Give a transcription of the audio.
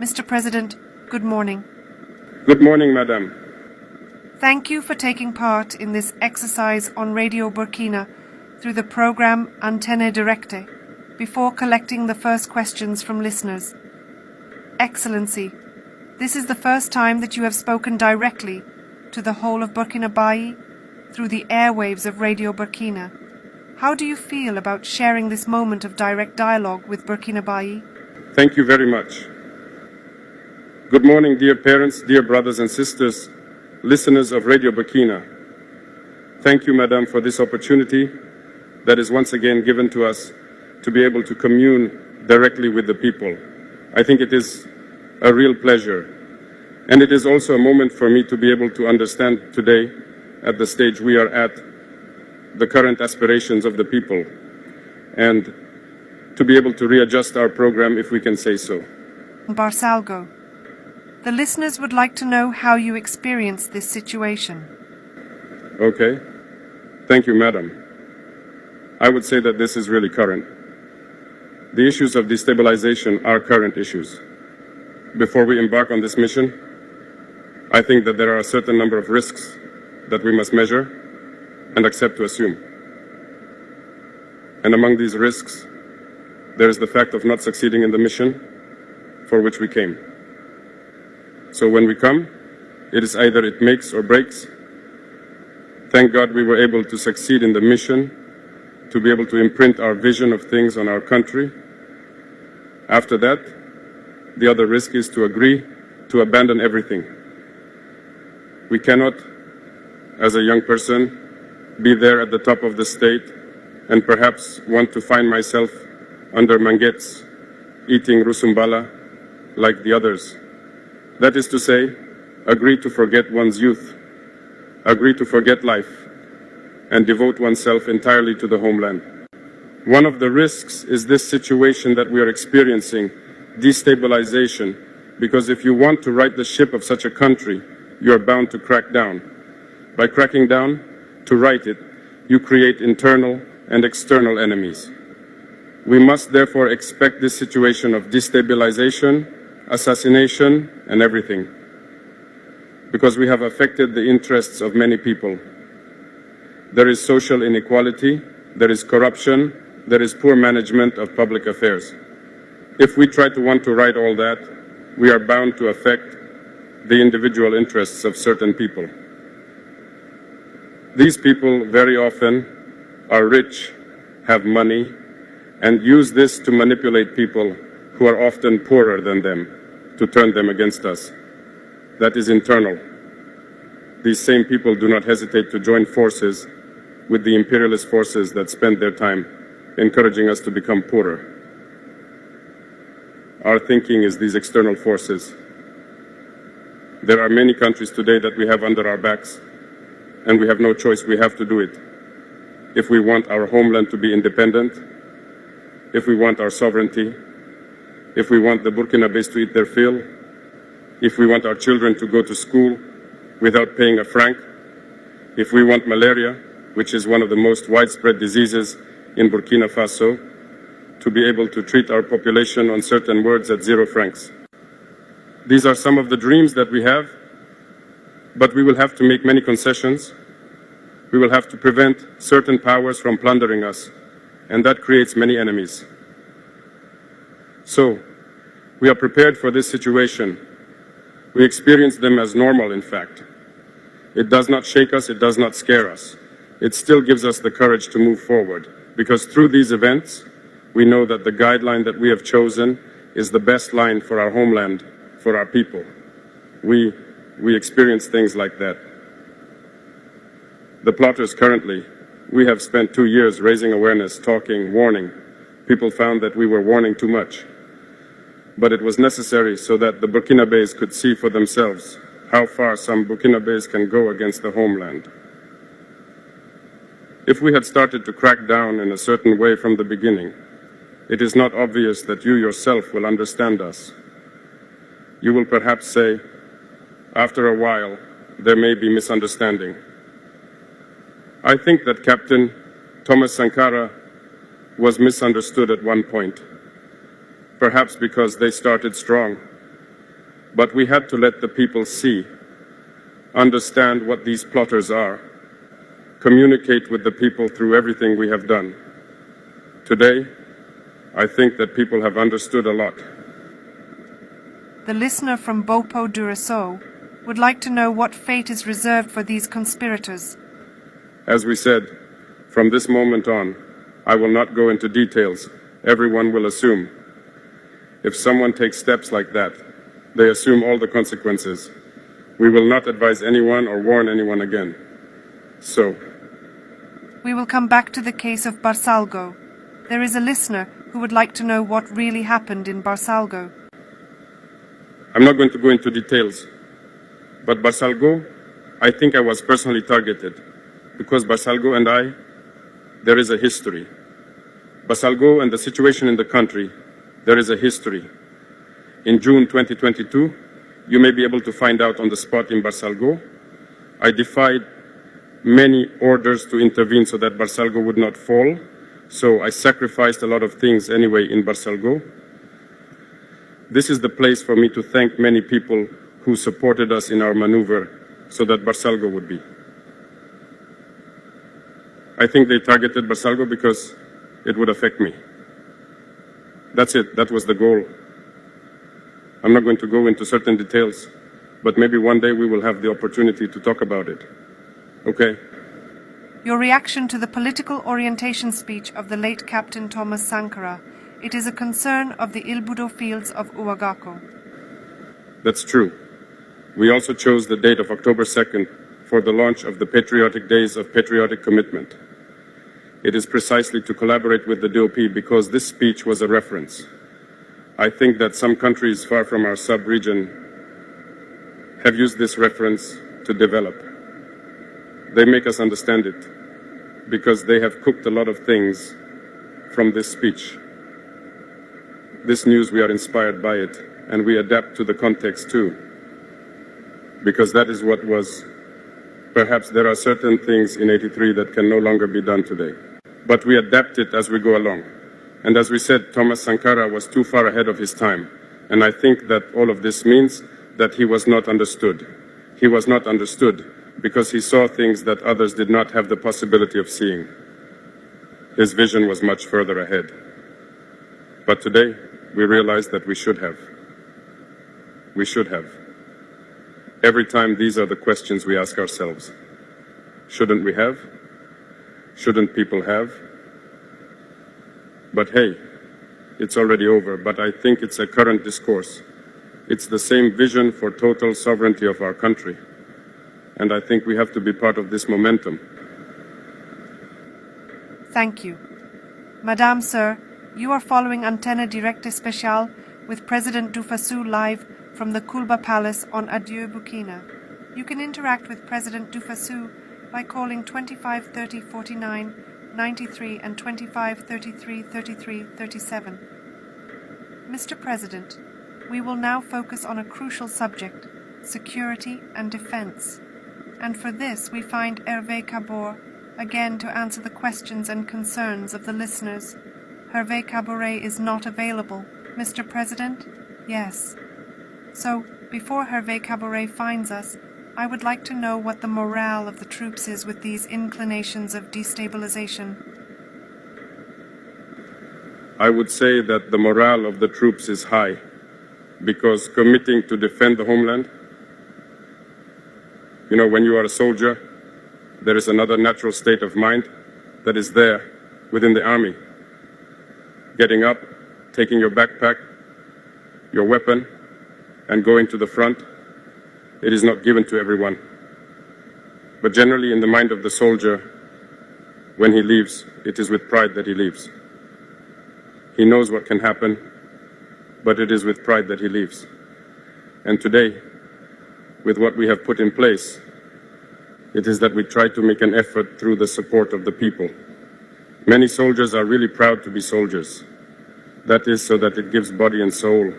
Mr. President, good morning. Good morning, Madam. Thank you for taking part in this exercise on Radio Burkina through the program Antenne Directe before collecting the first questions from listeners. Excellency, this is the first time that you have spoken directly to the whole of Burkina Faso through the airwaves of Radio Burkina. How do you feel about sharing this moment of direct dialogue with Burkina Faso? Thank you very much. Good morning, dear parents, dear brothers and sisters, listeners of Radio Burkina. Thank you, Madam, for this opportunity that is once again given to us to be able to commune directly with the people. I think it is a real pleasure. And it is also a moment for me to be able to understand today, at the stage we are at, the current aspirations of the people, and to be able to readjust our program, if we can say so. Barsalgo, the listeners would like to know how you experience this situation. Okay. Thank you, Madam. I would say that this is really current. The issues of destabilization are current issues. Before we embark on this mission, I think that there are a certain number of risks that we must measure and accept to assume. And among these risks, there is the fact of not succeeding in the mission for which we came. So when we come, it is either it makes or breaks. Thank God we were able to succeed in the mission, to be able to imprint our vision of things on our country. After that, the other risk is to agree to abandon everything. We cannot, as a young person, be there at the top of the state and perhaps want to find myself under manguettes, eating rusumbala like the others. That is to say, agree to forget one's youth, agree to forget life, and devote oneself entirely to the homeland. One of the risks is this situation that we are experiencing, destabilization, because if you want to right the ship of such a country, you are bound to crack down. By cracking down, to right it, you create internal and external enemies. We must therefore expect this situation of destabilization, assassination, and everything, because we have affected the interests of many people. There is social inequality, there is corruption, there is poor management of public affairs. If we try to want to right all that, we are bound to affect the individual interests of certain people. These people very often are rich, have money, and use this to manipulate people who are often poorer than them, to turn them against us. That is internal. These same people do not hesitate to join forces with the imperialist forces that spend their time encouraging us to become poorer. Our thinking is these external forces. There are many countries today that we have under our backs, and we have no choice, we have to do it. If we want our homeland to be independent, if we want our sovereignty, if we want the Burkinabés to eat their fill, if we want our children to go to school without paying a franc, if we want malaria, which is one of the most widespread diseases in Burkina Faso, to be able to treat our population on certain words at 0 francs. These are some of the dreams that we have, but we will have to make many concessions. We will have to prevent certain powers from plundering us, and that creates many enemies. So, we are prepared for this situation. We experience them as normal, in fact. It does not shake us, it does not scare us. It still gives us the courage to move forward, because through these events, we know that the guideline that we have chosen is the best line for our homeland, for our people. We experience things like that. The plotters currently, we have spent 2 years raising awareness, talking, warning. People found that we were warning too much. But it was necessary so that the Burkinabés could see for themselves how far some Burkinabés can go against the homeland. If we had started to crack down in a certain way from the beginning, it is not obvious that you yourself will understand us. You will perhaps say, after a while, there may be misunderstanding. I think that Captain Thomas Sankara was misunderstood at one point, perhaps because they started strong But we had to let the people see, understand what these plotters are, communicate with the people through everything we have done. Today, I think that people have understood a lot. The listener from Bopo Duraso would like to know what fate is reserved for these conspirators. As we said, from this moment on, I will not go into details. Everyone will assume. If someone takes steps like that, they assume all the consequences. We will not advise anyone or warn anyone again. So, we will come back to the case of Barsalgo. There is a listener who would like to know what really happened in Barsalgo. I'm not going to go into details, but Barsalgo, I think I was personally targeted because Barsalgo and I, there is a history. Barsalgo and the situation in the country, there is a history. In June 2022, you may be able to find out on the spot in Barsalgo, I defied many orders to intervene so that Barsalgo would not fall. So I sacrificed a lot of things anyway in Barsalgo. This is the place for me to thank many people who supported us in our maneuver so that Barsalgo would be. I think they targeted Barsalgo because it would affect me. That's it. That was the goal. I'm not going to go into certain details, but maybe one day we will have the opportunity to talk about it. Okay? Your reaction to the political orientation speech of the late Captain Thomas Sankara. It is a concern of the Ilbudo fields of Ouagaco. That's true. We also chose the date of October 2nd for the launch of the Patriotic Days of Patriotic Commitment. It is precisely to collaborate with the DOP because this speech was a reference. I think that some countries far from our sub-region have used this reference to develop. They make us understand it because they have cooked a lot of things from this speech. This news, we are inspired by it, and we adapt to the context too, because that is what was. Perhaps there are certain things in '83 that can no longer be done today, but we adapt it as we go along. And as we said, Thomas Sankara was too far ahead of his time, and I think that all of this means that he was not understood. He was not understood because he saw things that others did not have the possibility of seeing. His vision was much further ahead. But today, we realize that we should have. We should have. Every time these are the questions we ask ourselves. Shouldn't we have? Shouldn't people have? But hey, it's already over, but I think it's a current discourse. It's the same vision for total sovereignty of our country. And I think we have to be part of this momentum. Thank you. Madame, Sir, you are following Antenne Directe Special with President Dufassu live from the Kulba Palace on Adieu Burkina. You can interact with President Dufassu by calling 25 30 49 93 and 25 33 33 37. Mr. President, we will now focus on a crucial subject, security and defense. And for this we find Hervé Cabor again to answer the questions and concerns of the listeners. Hervé Cabouret is not available. Mr. President? Yes. So, before Hervé Cabouret finds us, I would like to know what the morale of the troops is with these inclinations of destabilization. I would say that the morale of the troops is high, because committing to defend the homeland, when you are a soldier, there is another natural state of mind that is there within the army. Getting up, taking your backpack, your weapon, and going to the front, it is not given to everyone. But generally in the mind of the soldier, when he leaves, it is with pride that he leaves. He knows what can happen, but it is with pride that he leaves. And today, with what we have put in place, it is that we try to make an effort through the support of the people. Many soldiers are really proud to be soldiers. That is so that it gives body and soul